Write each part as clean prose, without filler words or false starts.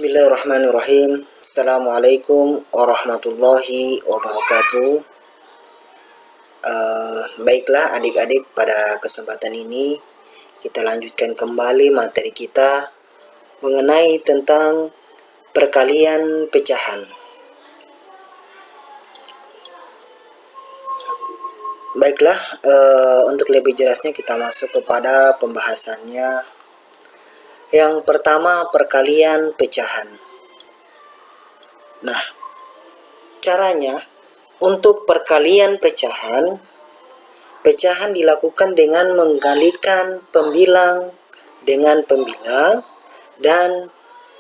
Bismillahirrahmanirrahim. Assalamualaikum warahmatullahi wabarakatuh. Baiklah adik-adik, pada kesempatan ini kita lanjutkan kembali materi kita mengenai tentang perkalian pecahan. Baiklah, untuk lebih jelasnya kita masuk kepada pembahasannya. Yang pertama, perkalian pecahan. Nah, caranya untuk perkalian pecahan, pecahan dilakukan dengan menggalikan pembilang dengan pembilang dan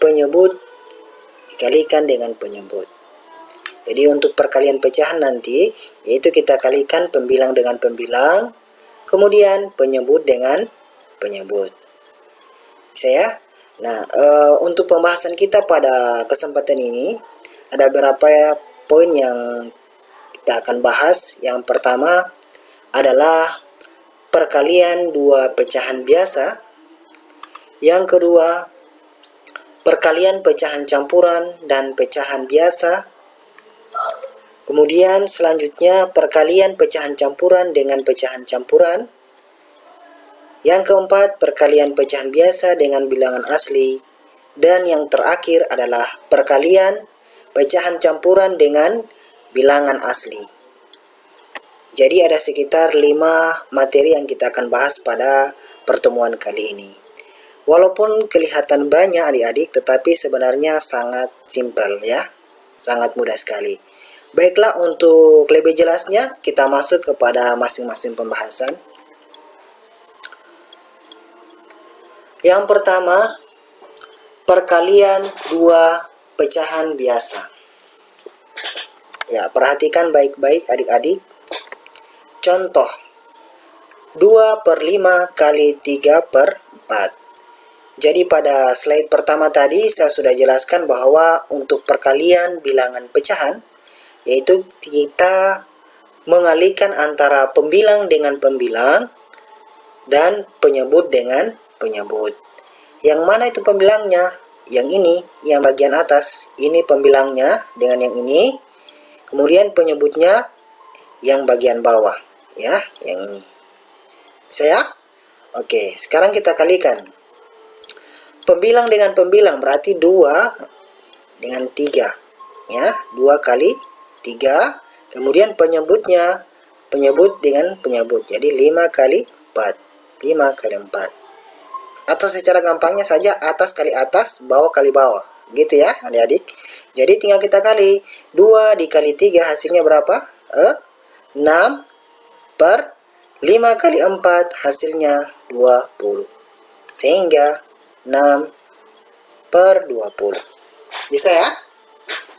penyebut dikalikan dengan penyebut. Jadi untuk perkalian pecahan nanti, yaitu kita kalikan pembilang dengan pembilang, kemudian penyebut dengan penyebut. Saya. Nah, untuk pembahasan kita pada kesempatan ini ada beberapa poin yang kita akan bahas. Yang pertama adalah perkalian dua pecahan biasa. Yang kedua, perkalian pecahan campuran dan pecahan biasa. Kemudian selanjutnya perkalian pecahan campuran dengan pecahan campuran. Yang keempat, perkalian pecahan biasa dengan bilangan asli. Dan yang terakhir adalah perkalian pecahan campuran dengan bilangan asli. Jadi ada sekitar 5 materi yang kita akan bahas pada pertemuan kali ini. Walaupun kelihatan banyak adik-adik, tetapi sebenarnya sangat simpel ya. Sangat mudah sekali. Baiklah, untuk lebih jelasnya kita masuk kepada masing-masing pembahasan. Yang pertama, perkalian dua pecahan biasa. Ya, perhatikan baik-baik adik-adik. Contoh, 2/5 kali 3/4. Jadi pada slide pertama tadi saya sudah jelaskan bahwa untuk perkalian bilangan pecahan, yaitu kita mengalihkan antara pembilang dengan pembilang dan penyebut dengan penyebut. Yang mana itu pembilangnya? Yang ini, yang bagian atas. Ini pembilangnya dengan yang ini. Kemudian penyebutnya yang bagian bawah, ya, yang ini. Saya? Oke, sekarang kita kalikan. Pembilang dengan pembilang berarti 2 dengan 3, ya. 2 kali 3. Kemudian penyebutnya penyebut dengan penyebut. Jadi 5 kali 4. 5 kali 4. Atau secara gampangnya saja atas kali atas, bawah kali bawah. Gitu ya adik-adik. Jadi tinggal kita kali. 2 dikali 3 hasilnya berapa? 6 per 5 kali 4 hasilnya 20. Sehingga 6 per 20. Bisa ya?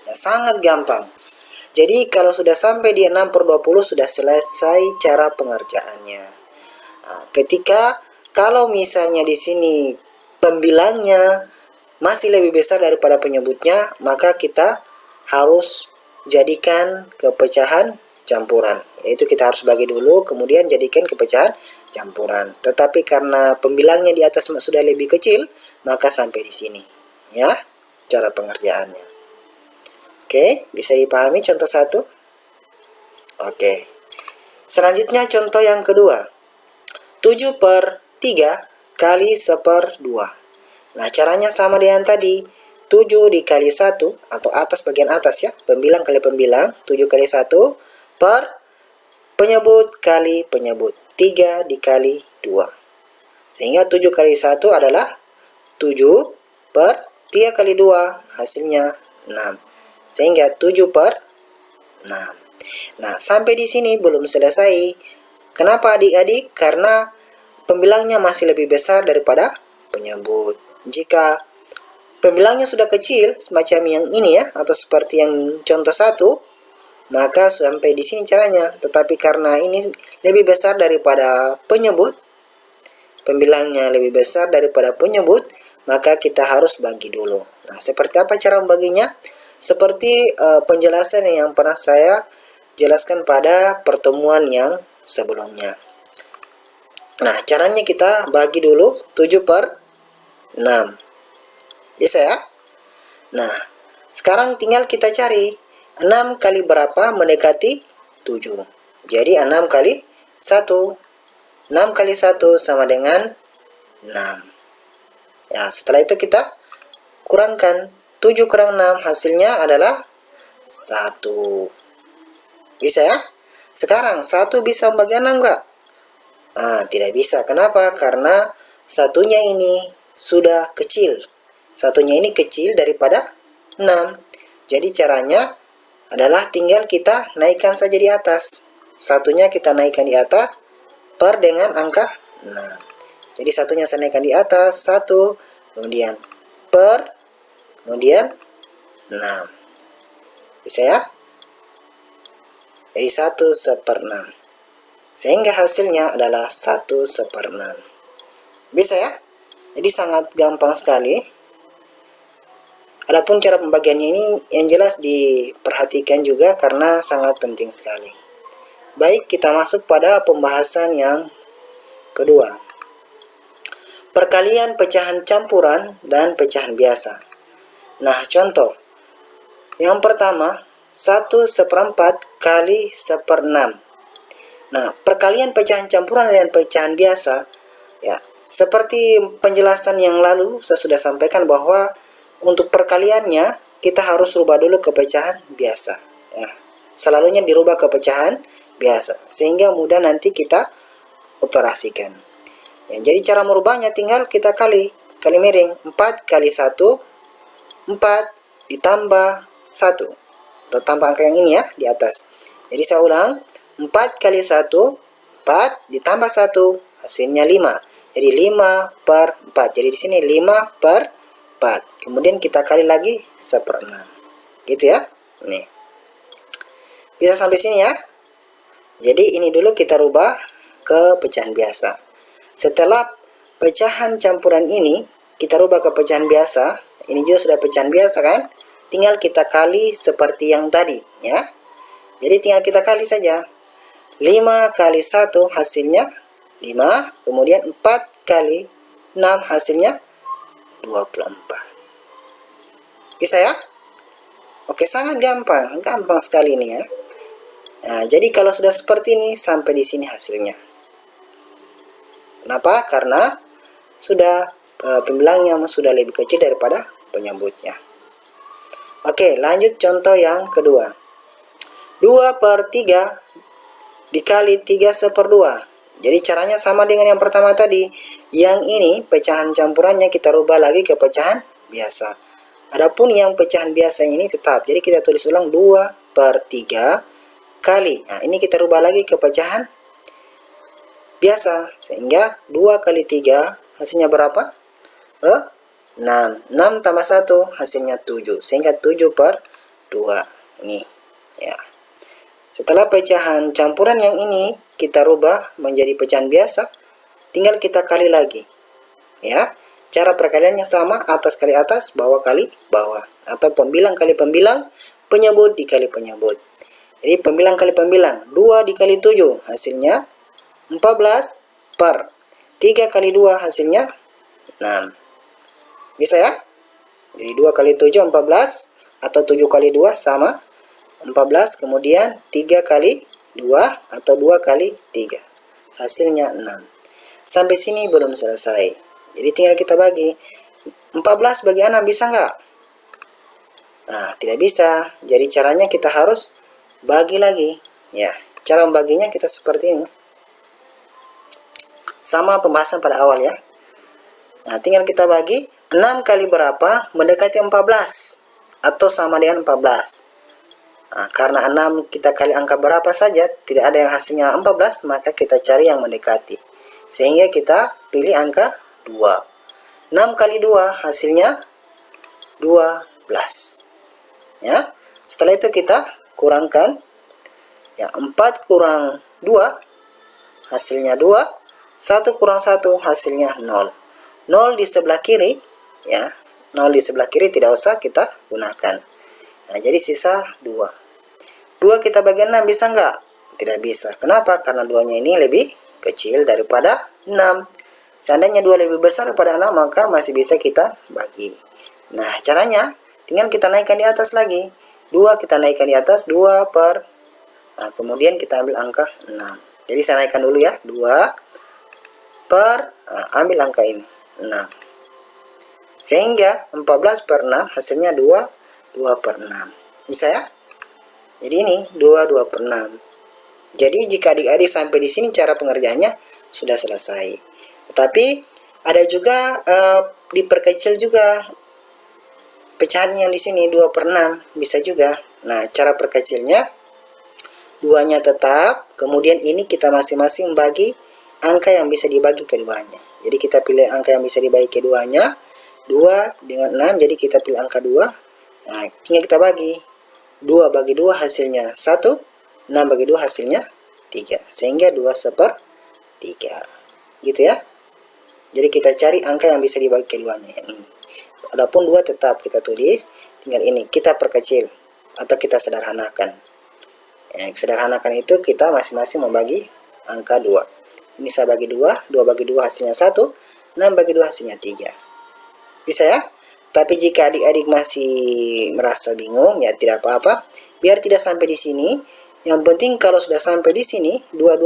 Ya, sangat gampang. Jadi kalau sudah sampai di 6 per 20 sudah selesai cara pengerjaannya. Nah, kalau misalnya di sini pembilangnya masih lebih besar daripada penyebutnya, maka kita harus jadikan ke pecahan campuran. Yaitu kita harus bagi dulu, kemudian jadikan ke pecahan campuran. Tetapi karena pembilangnya di atas sudah lebih kecil, maka sampai di sini. Ya, cara pengerjaannya. Oke, bisa dipahami contoh 1? Oke. Selanjutnya contoh yang kedua. 7/3 kali 1/2. Nah, caranya sama dengan tadi. 7 dikali 1 atau atas bagian atas ya. Pembilang kali pembilang. 7 kali 1 per penyebut kali penyebut. 3 dikali 2. Sehingga 7 kali 1 adalah 7 per 3 kali 2 hasilnya 6. Sehingga 7 per 6. Nah, sampai di sini belum selesai. Kenapa adik-adik? Karena pembilangnya masih lebih besar daripada penyebut. Jika pembilangnya sudah kecil, semacam yang ini ya, atau seperti yang contoh 1, maka sampai di sini caranya. Tetapi karena ini lebih besar daripada penyebut, pembilangnya lebih besar daripada penyebut, maka kita harus bagi dulu. Nah, seperti apa cara membaginya? Seperti penjelasan yang pernah saya jelaskan pada pertemuan yang sebelumnya. Nah, caranya kita bagi dulu 7/6. Bisa ya? Nah, sekarang tinggal kita cari 6 kali berapa mendekati 7. Jadi 6 kali 1. 6 kali 1 sama dengan 6. Ya, setelah itu kita kurangkan. 7 kurang 6 hasilnya adalah 1. Bisa ya? Sekarang 1 bisa membagi 6 enggak? Tidak bisa. Kenapa? Karena satunya ini sudah kecil. Satunya ini kecil daripada 6. Jadi caranya adalah tinggal kita naikkan saja di atas. Satunya kita naikkan di atas per dengan angka 6. Jadi satunya saya naikkan di atas 1, kemudian per, kemudian 6. Bisa ya? Jadi 1/6. Sehingga hasilnya adalah 1/6. Bisa ya? Jadi sangat gampang sekali. Adapun cara pembagiannya ini yang jelas diperhatikan juga karena sangat penting sekali. Baik, kita masuk pada pembahasan yang kedua. Perkalian pecahan campuran dan pecahan biasa. Nah, contoh. Yang pertama, 1/4 kali 1/6. Nah, perkalian pecahan campuran dan pecahan biasa, ya, seperti penjelasan yang lalu saya sudah sampaikan bahwa untuk perkaliannya kita harus rubah dulu ke pecahan biasa. Ya, selalunya dirubah ke pecahan biasa sehingga mudah nanti kita operasikan. Ya, jadi cara merubahnya tinggal kita kali miring. 4 kali 1, 4 ditambah 1. Atau tambah angka yang ini ya di atas. Jadi saya ulang, 4 kali 1, 4 ditambah 1, hasilnya 5. Jadi 5/4. Jadi di sini 5/4. Kemudian kita kali lagi 1/6. Gitu ya. Nih. Bisa sampai sini ya. Jadi ini dulu kita rubah ke pecahan biasa. Setelah pecahan campuran ini kita rubah ke pecahan biasa, ini juga sudah pecahan biasa kan? Tinggal kita kali seperti yang tadi ya. Jadi tinggal kita kali saja. 5 kali 1 hasilnya 5, kemudian 4 kali 6 hasilnya 24. Bisa ya? Oke, sangat gampang sekali ini ya. Nah, jadi kalau sudah seperti ini sampai di sini hasilnya. Kenapa? Karena sudah pembilangnya sudah lebih kecil daripada penyebutnya. Oke, lanjut contoh yang kedua. 2/3 dikali 3/2. Jadi caranya sama dengan yang pertama tadi. Yang ini pecahan campurannya kita rubah lagi ke pecahan biasa. Adapun yang pecahan biasa ini tetap. Jadi kita tulis ulang 2/3 kali. Nah, ini kita rubah lagi ke pecahan biasa. Sehingga 2 kali 3 hasilnya berapa? 6. 6 tambah 1 hasilnya 7. Sehingga 7/2. Ini ya. Setelah pecahan campuran yang ini kita rubah menjadi pecahan biasa, tinggal kita kali lagi. Ya. Cara perkaliannya sama, atas kali atas, bawah kali bawah. Atau pembilang kali pembilang, penyebut dikali penyebut. Jadi pembilang kali pembilang, 2 dikali 7 hasilnya 14 per 3 kali 2 hasilnya 6. Bisa ya? Jadi 2 kali 7 14 atau 7 kali 2 sama 14, kemudian 3 kali 2 atau 2 kali 3. Hasilnya 6. Sampai sini belum selesai. Jadi tinggal kita bagi. 14 bagi 6 bisa nggak? Nah, tidak bisa. Jadi caranya kita harus bagi lagi. Ya, cara membaginya kita seperti ini. Sama pembahasan pada awal ya. Nah, tinggal kita bagi. 6 kali berapa mendekati 14 atau sama dengan 14. Nah, karena 6 kita kali angka berapa saja tidak ada yang hasilnya 14, maka kita cari yang mendekati. Sehingga kita pilih angka 2. 6 kali 2 hasilnya 12. Ya. Setelah itu kita kurangkan. Ya, 4 kurang 2 hasilnya 2. 1 kurang 1 hasilnya 0. 0 di sebelah kiri. Ya, 0 di sebelah kiri tidak usah kita gunakan. Nah, jadi sisa 2. 2 kita bagi 6 bisa nggak? Tidak bisa. Kenapa? Karena 2-nya ini lebih kecil daripada 6. Seandainya 2 lebih besar daripada 6, maka masih bisa kita bagi. Nah, caranya tinggal kita naikkan di atas lagi. 2 kita naikkan di atas, 2 per, nah, kemudian kita ambil angka 6. Jadi saya naikkan dulu ya, 2 per, nah, ambil angka ini, 6. Sehingga 14 per 6 hasilnya 2 per 6. Bisa ya? Jadi ini 2 per 6. Jadi jika adik-adik sampai di sini cara pengerjaannya sudah selesai. Tetapi ada juga diperkecil juga pecahannya yang di sini 2 per 6 bisa juga. Nah, cara perkecilnya 2-nya tetap, kemudian ini kita masing-masing bagi angka yang bisa dibagi keduanya. Jadi kita pilih angka yang bisa dibagi keduanya, 2 dengan 6, jadi kita pilih angka 2. Nah, tinggal kita bagi. 2 bagi 2 hasilnya 1, 6 bagi 2 hasilnya 3. Sehingga 2/3. Gitu ya. Jadi kita cari angka yang bisa dibagi keduanya yang ini. Adapun 2 tetap kita tulis, tinggal ini kita perkecil atau kita sederhanakan. Sederhanakan itu kita masing-masing membagi angka 2. Ini saya bagi 2, 2 bagi 2 hasilnya 1, 6 bagi 2 hasilnya 3. Bisa ya? Tapi jika adik-adik masih merasa bingung, ya tidak apa-apa. Biar tidak sampai di sini. Yang penting kalau sudah sampai di sini, 2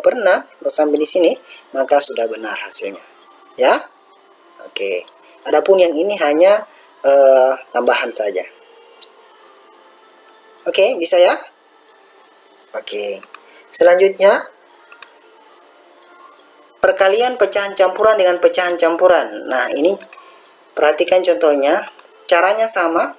per 6, kalau sampai di sini, maka sudah benar hasilnya. Ya? Oke. Adapun yang ini hanya tambahan saja. Oke, bisa ya? Oke. Selanjutnya, perkalian pecahan campuran dengan pecahan campuran. Nah, ini perhatikan contohnya. Caranya sama.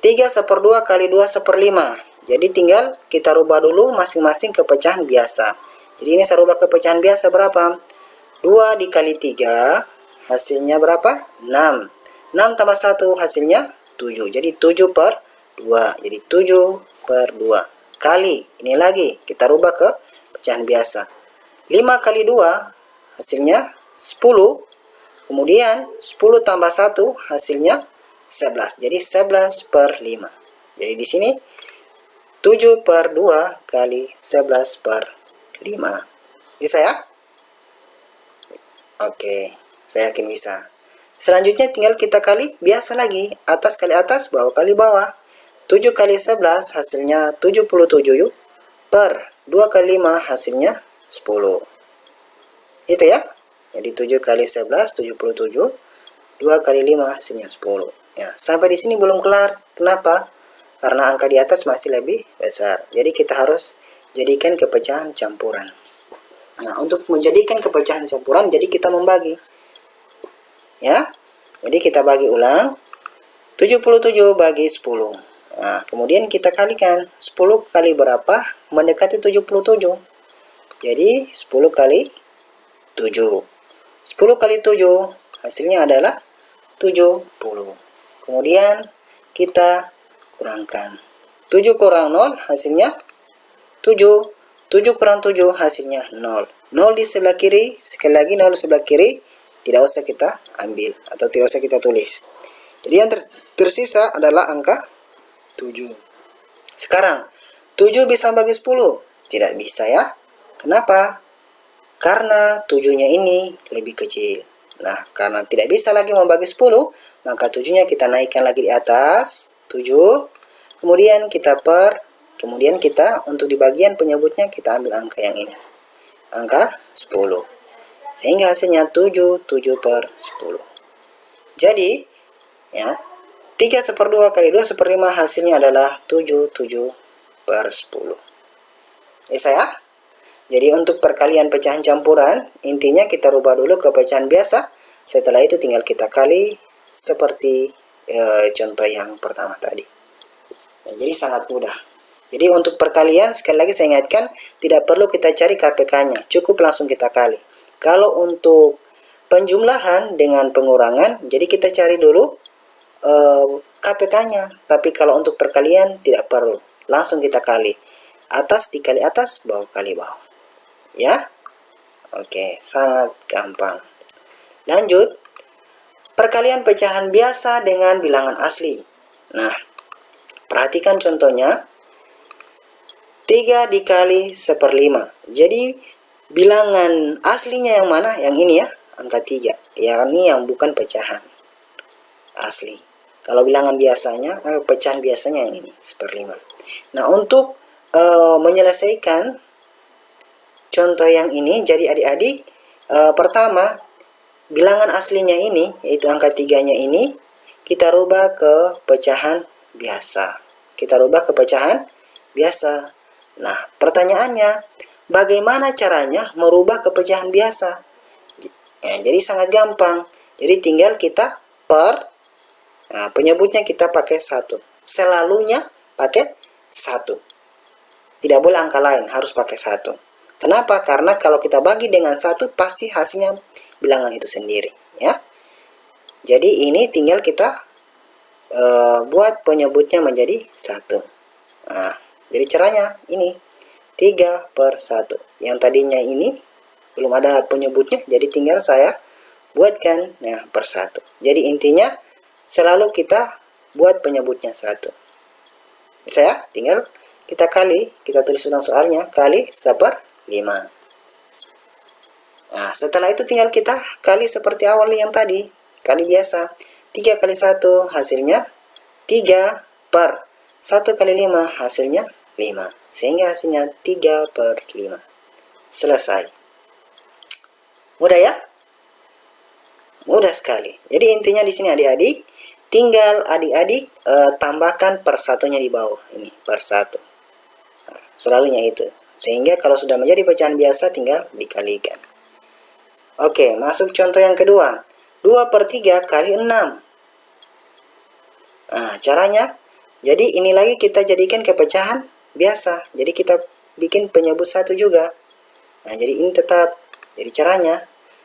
3/2 kali 2/5. Jadi tinggal kita rubah dulu masing-masing ke pecahan biasa. Jadi ini saya rubah ke pecahan biasa berapa? 2 dikali 3 hasilnya berapa? 6. 6 tambah 1 hasilnya 7. Jadi 7 per 2. Jadi 7 per 2. Kali, ini lagi kita rubah ke pecahan biasa. 5 kali 2 hasilnya 10. Kemudian 10 tambah 1 hasilnya 11. Jadi 11 per 5. Jadi di sini 7 per 2 kali 11 per 5. Bisa ya? Oke, saya yakin bisa. Selanjutnya tinggal kita kali biasa lagi. Atas kali atas, bawah kali bawah. 7 kali 11 hasilnya 77 per 2 kali 5 hasilnya 10. Itu ya. Jadi 7 kali 11, 77. 2 kali 5 hasilnya 10. Ya, sampai di sini belum kelar. Kenapa? Karena angka di atas masih lebih besar. Jadi kita harus jadikan kepecahan campuran. Nah, untuk menjadikan kepecahan campuran, jadi kita membagi. Ya. Jadi kita bagi ulang. 77 bagi 10. Nah, kemudian kita kalikan. 10 kali berapa? Mendekati 77. Jadi 10 kali 7. 10 kali 7 hasilnya adalah 70. Kemudian kita kurangkan. 7 kurang 0 hasilnya 7. 7 kurang 7 hasilnya 0. 0 di sebelah kiri, sekali lagi 0 di sebelah kiri, tidak usah kita ambil atau tidak usah kita tulis. Jadi yang tersisa adalah angka 7. Sekarang 7 bisa bagi 10? Tidak bisa ya. Kenapa? Karena 7-nya ini lebih kecil. Nah, karena tidak bisa lagi membagi 10, maka 7-nya kita naikkan lagi di atas 7. Kemudian kita kemudian kita untuk di bagian penyebutnya kita ambil angka yang ini. Angka 10. Sehingga hasilnya 7 per 10. Jadi, ya, 3/2 kali 2/5 hasilnya adalah 7 per 10. Bisa ya? Jadi untuk perkalian pecahan campuran, intinya kita rubah dulu ke pecahan biasa. Setelah itu tinggal kita kali seperti contoh yang pertama tadi. Nah, jadi sangat mudah. Jadi untuk perkalian, sekali lagi saya ingatkan, tidak perlu kita cari KPK-nya. Cukup langsung kita kali. Kalau untuk penjumlahan dengan pengurangan, jadi kita cari dulu KPK-nya. Tapi kalau untuk perkalian, tidak perlu. Langsung kita kali. Atas dikali atas, bawah kali bawah. Ya, oke, sangat gampang. Lanjut, perkalian pecahan biasa dengan bilangan asli. Nah, perhatikan contohnya, 3 dikali 1/5. Jadi, bilangan aslinya yang mana? Yang ini ya, angka 3. Yakni yang bukan pecahan asli. Kalau bilangan biasanya, pecahan biasanya yang ini, 1/5. Nah, untuk menyelesaikan contoh yang ini, jadi adik-adik, pertama, bilangan aslinya ini, yaitu angka 3-nya ini, kita rubah ke pecahan biasa. Kita rubah ke pecahan biasa. Nah, pertanyaannya, bagaimana caranya merubah ke pecahan biasa? Ya, jadi sangat gampang. Jadi tinggal kita penyebutnya kita pakai 1. Selalunya pakai 1. Tidak boleh angka lain, harus pakai 1. Kenapa? Karena kalau kita bagi dengan 1, pasti hasilnya bilangan itu sendiri, ya. Jadi ini tinggal kita buat penyebutnya menjadi 1. Nah, jadi caranya ini 3/1. Yang tadinya ini belum ada penyebutnya, jadi tinggal saya buatkan per 1. Jadi intinya selalu kita buat penyebutnya 1. Bisa ya? Tinggal kita kali, kita tulis ulang soalnya, kali 1/5. Nah, setelah itu tinggal kita kali seperti awal yang tadi, kali biasa. 3 kali 1 hasilnya 3, per 1 kali 5 hasilnya 5. Sehingga hasilnya 3/5. Selesai. Mudah ya? Mudah sekali. Jadi intinya di sini adik-adik, tinggal adik-adik tambahkan per satunya di bawah. Ini per 1. Nah, selalunya itu. Sehingga kalau sudah menjadi pecahan biasa tinggal dikalikan. Oke, masuk contoh yang kedua. 2/3 kali 6. Nah, caranya, jadi ini lagi kita jadikan ke pecahan biasa. Jadi kita bikin penyebut 1 juga. Nah, jadi ini tetap. Jadi caranya,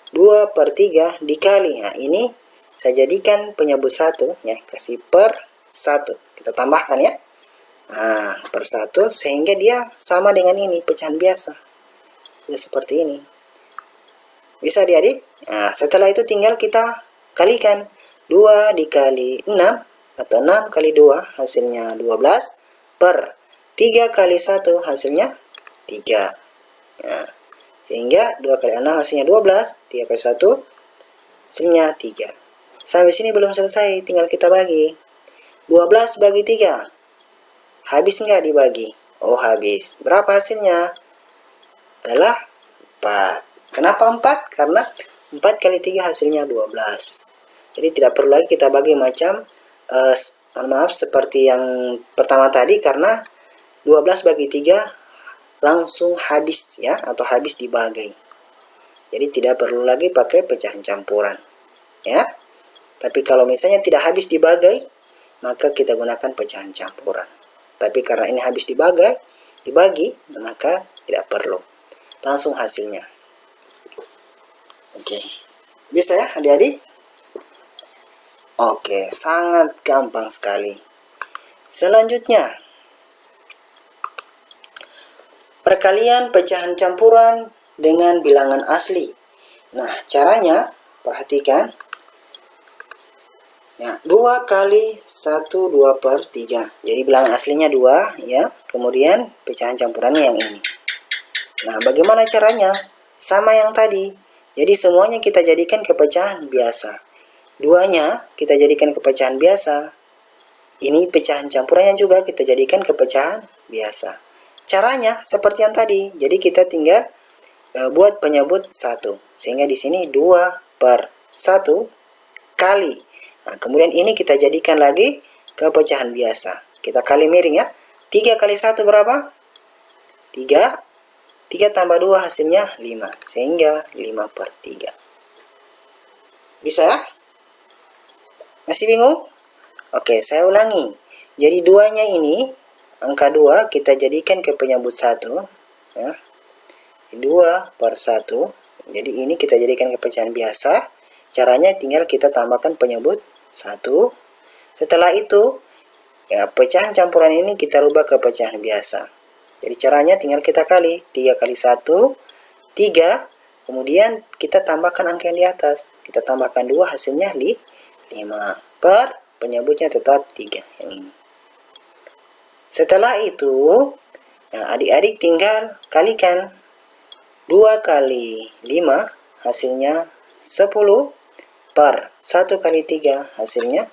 2/3 dikali. Nah, ini saya jadikan penyebut 1, ya. Kasih per 1. Kita tambahkan ya. Nah, per 1, sehingga dia sama dengan ini, pecahan biasa. Sudah seperti ini. Bisa adik-adik? Nah, setelah itu tinggal kita kalikan. 2 dikali 6, atau 6 kali 2 hasilnya 12, per 3 kali 1 hasilnya 3. Nah, sehingga 2 kali 6 hasilnya 12, 3 kali 1 hasilnya 3. Sampai sini belum selesai, tinggal kita bagi. 12 bagi 3. Habis nggak dibagi? Oh, habis. Berapa hasilnya? Adalah 4. Kenapa 4? Karena 4 kali 3 hasilnya 12. Jadi tidak perlu lagi kita bagi macam seperti yang pertama tadi, karena 12 bagi 3 langsung habis ya, atau habis dibagi. Jadi tidak perlu lagi pakai pecahan campuran ya. Tapi kalau misalnya tidak habis dibagi, maka kita gunakan pecahan campuran. Tapi karena ini habis dibagi, maka tidak perlu. Langsung hasilnya. Oke. Bisa ya adik-adik? Oke, sangat gampang sekali. Selanjutnya, perkalian pecahan campuran dengan bilangan asli. Nah, caranya, perhatikan. Ya, 2 kali 1, 2/3. Jadi bilangan aslinya 2, ya. Kemudian pecahan campurannya yang ini. Nah, bagaimana caranya? Sama yang tadi. Jadi semuanya kita jadikan ke pecahan biasa. 2-nya kita jadikan ke pecahan biasa. Ini pecahan campurannya juga kita jadikan ke pecahan biasa. Caranya seperti yang tadi. Jadi kita tinggal buat penyebut 1. Sehingga di sini 2/1 kali. Nah, kemudian ini kita jadikan lagi ke pecahan biasa. Kita kali miring ya. 3 kali 1 berapa? 3. 3 tambah 2 hasilnya 5. Sehingga 5/3. Bisa ya? Masih bingung? Oke, saya ulangi. Jadi 2-nya ini, angka 2 kita jadikan ke penyebut 1. Ya. 2/1. Jadi ini kita jadikan ke pecahan biasa. Caranya tinggal kita tambahkan penyebut 1. Setelah itu, ya, pecahan campuran ini kita rubah ke pecahan biasa. Jadi caranya tinggal kita kali. 3 kali 1, 3. Kemudian kita tambahkan angka yang di atas. Kita tambahkan 2, hasilnya 5. Per penyebutnya tetap 3 yang ini. Setelah itu, nah, adik-adik tinggal kalikan. 2 kali 5 hasilnya 10, per 1 kali 3 hasilnya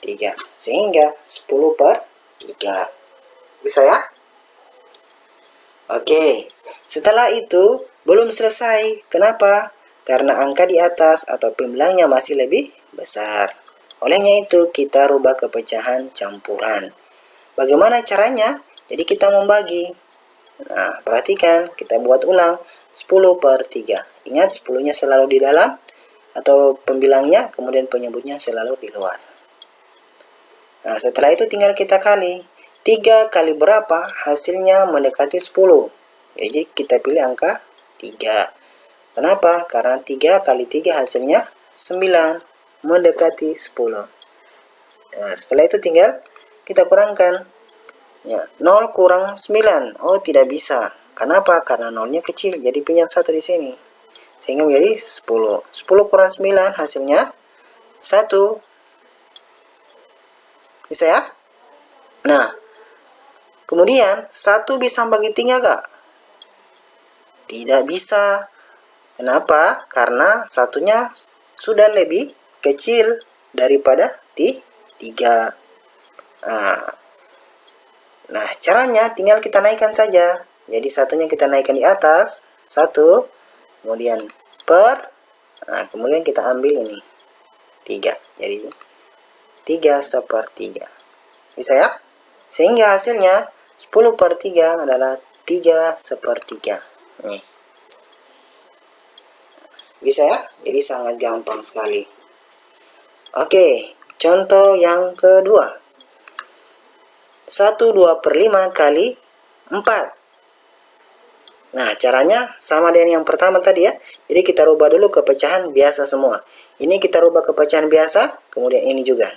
13. 3. Sehingga 10/3. Bisa ya? Oke. Setelah itu belum selesai. Kenapa? Karena angka di atas atau pembilangnya masih lebih besar. Olehnya itu kita rubah ke pecahan campuran. Bagaimana caranya? Jadi kita membagi. Nah, perhatikan, kita buat ulang 10/3. Ingat 10-nya selalu di dalam atau pembilangnya, kemudian penyebutnya selalu di luar. Nah, setelah itu tinggal kita kali. 3 kali berapa? Hasilnya mendekati 10. Jadi kita pilih angka 3. Kenapa? Karena 3 kali 3 hasilnya 9, mendekati 10. Nah, setelah itu tinggal kita kurangkan. Ya, 0 kurang 9. Oh, tidak bisa. Kenapa? Karena 0-nya kecil, jadi pinjam 1 di sini. Sehingga menjadi 10. 10 kurang 9 hasilnya 1. Bisa ya? Nah, kemudian 1 bisa bagi 3 gak? Tidak bisa. Kenapa? Karena satunya sudah lebih kecil daripada 3. Nah, caranya tinggal kita naikkan saja. Jadi satunya kita naikkan di atas, 1, kemudian kemudian kita ambil ini, 3. Jadi 3/3. Bisa ya? Sehingga hasilnya 10/3 adalah 3/3. Nih. Bisa ya? Jadi sangat gampang sekali. Oke, contoh yang kedua. 1/2/5 kali 4. Nah, caranya sama dengan yang pertama tadi ya. Jadi kita rubah dulu ke pecahan biasa semua. Ini kita rubah ke pecahan biasa, kemudian ini juga.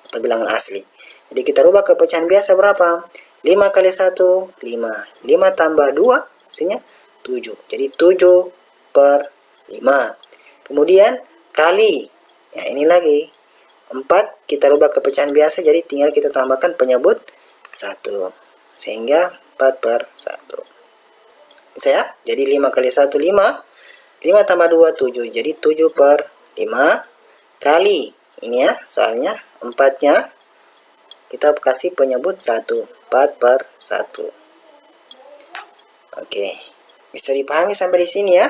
Atau bilangan asli. Jadi kita rubah ke pecahan biasa berapa? 5 kali 1, 5. 5 tambah 2, hasilnya 7. Jadi 7/5. Kemudian kali, ya ini lagi 4 kita rubah ke pecahan biasa, jadi tinggal kita tambahkan penyebut 1, sehingga 4/1. Bisa ya? Jadi 5 kali 1 5, 5 tambah 2 7, jadi 7/5 kali ini ya, soalnya 4-nya kita kasih penyebut 1, 4/1. Oke, bisa dipahami sampai di sini ya.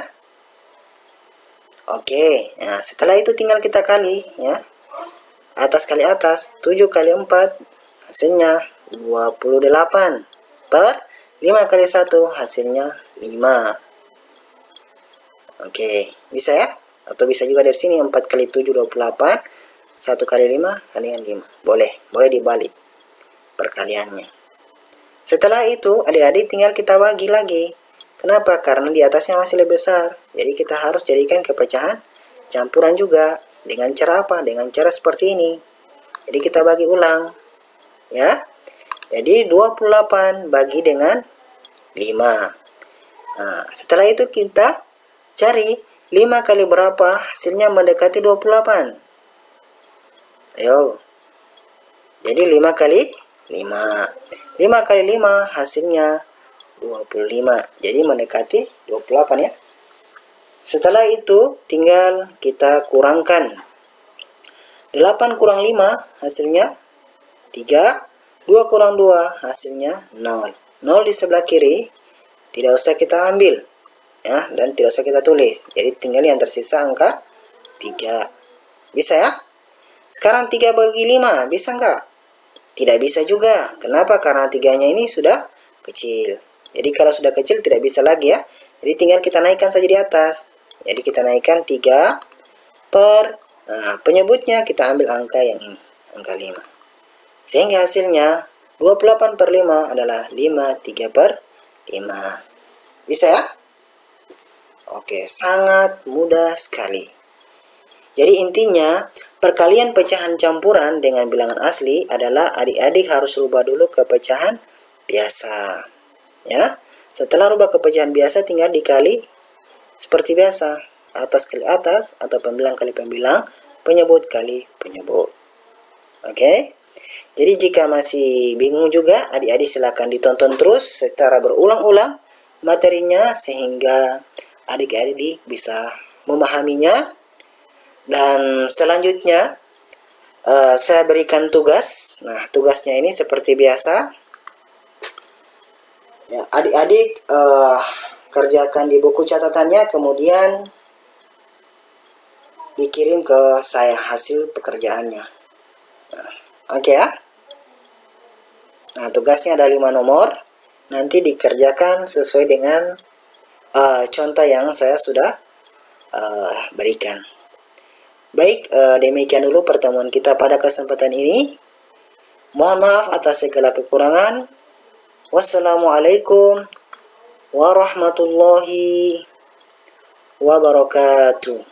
Oke, nah setelah itu tinggal kita kali ya. Atas kali atas, 7 kali 4 hasilnya 28 per 5 kali 1 hasilnya 5. Oke, bisa ya? Atau bisa juga dari sini 4 kali 7 28, 1 kali 5 sama dengan 5. Boleh dibalik perkaliannya. Setelah itu adik-adik tinggal kita bagi lagi. Kenapa? Karena di atasnya masih lebih besar. Jadi kita harus jadikan ke pecahan campuran juga. Dengan cara apa? Dengan cara seperti ini. Jadi kita bagi ulang. Ya. Jadi 28 bagi dengan 5. Nah, setelah itu kita cari 5 kali berapa hasilnya mendekati 28. Ayo. Jadi 5 kali 5. 5 kali 5 hasilnya 25. Jadi mendekati 28 ya. Setelah itu tinggal kita kurangkan. 8 kurang 5 hasilnya 3. 2 kurang 2 hasilnya 0. 0 di sebelah kiri tidak usah kita ambil ya, dan tidak usah kita tulis. Jadi tinggal yang tersisa angka 3. Bisa ya? Sekarang 3 bagi 5 bisa enggak? Tidak bisa juga. Kenapa? Karena 3-nya ini sudah kecil. Jadi kalau sudah kecil tidak bisa lagi ya. Jadi tinggal kita naikkan saja di atas. Jadi kita naikkan 3 penyebutnya kita ambil angka yang ini, angka 5. Sehingga hasilnya 28/5 adalah 53/5. Bisa ya? Oke, sangat mudah sekali. Jadi intinya perkalian pecahan campuran dengan bilangan asli adalah adik-adik harus rubah dulu ke pecahan biasa. Ya, setelah rubah ke pecahan biasa tinggal dikali seperti biasa, atas kali atas atau pembilang kali pembilang, penyebut kali penyebut. Oke. Jadi jika masih bingung juga, adik-adik silakan ditonton terus secara berulang-ulang materinya sehingga adik-adik bisa memahaminya. Dan selanjutnya saya berikan tugas. Nah, tugasnya ini seperti biasa. Ya, adik-adik kerjakan di buku catatannya, kemudian dikirim ke saya hasil pekerjaannya. Nah, oke ya. Nah, tugasnya ada 5 nomor. Nanti dikerjakan sesuai dengan contoh yang saya sudah berikan. Baik, demikian dulu pertemuan kita pada kesempatan ini. Mohon maaf atas segala kekurangan. Wassalamualaikum warahmatullahi wabarakatuh.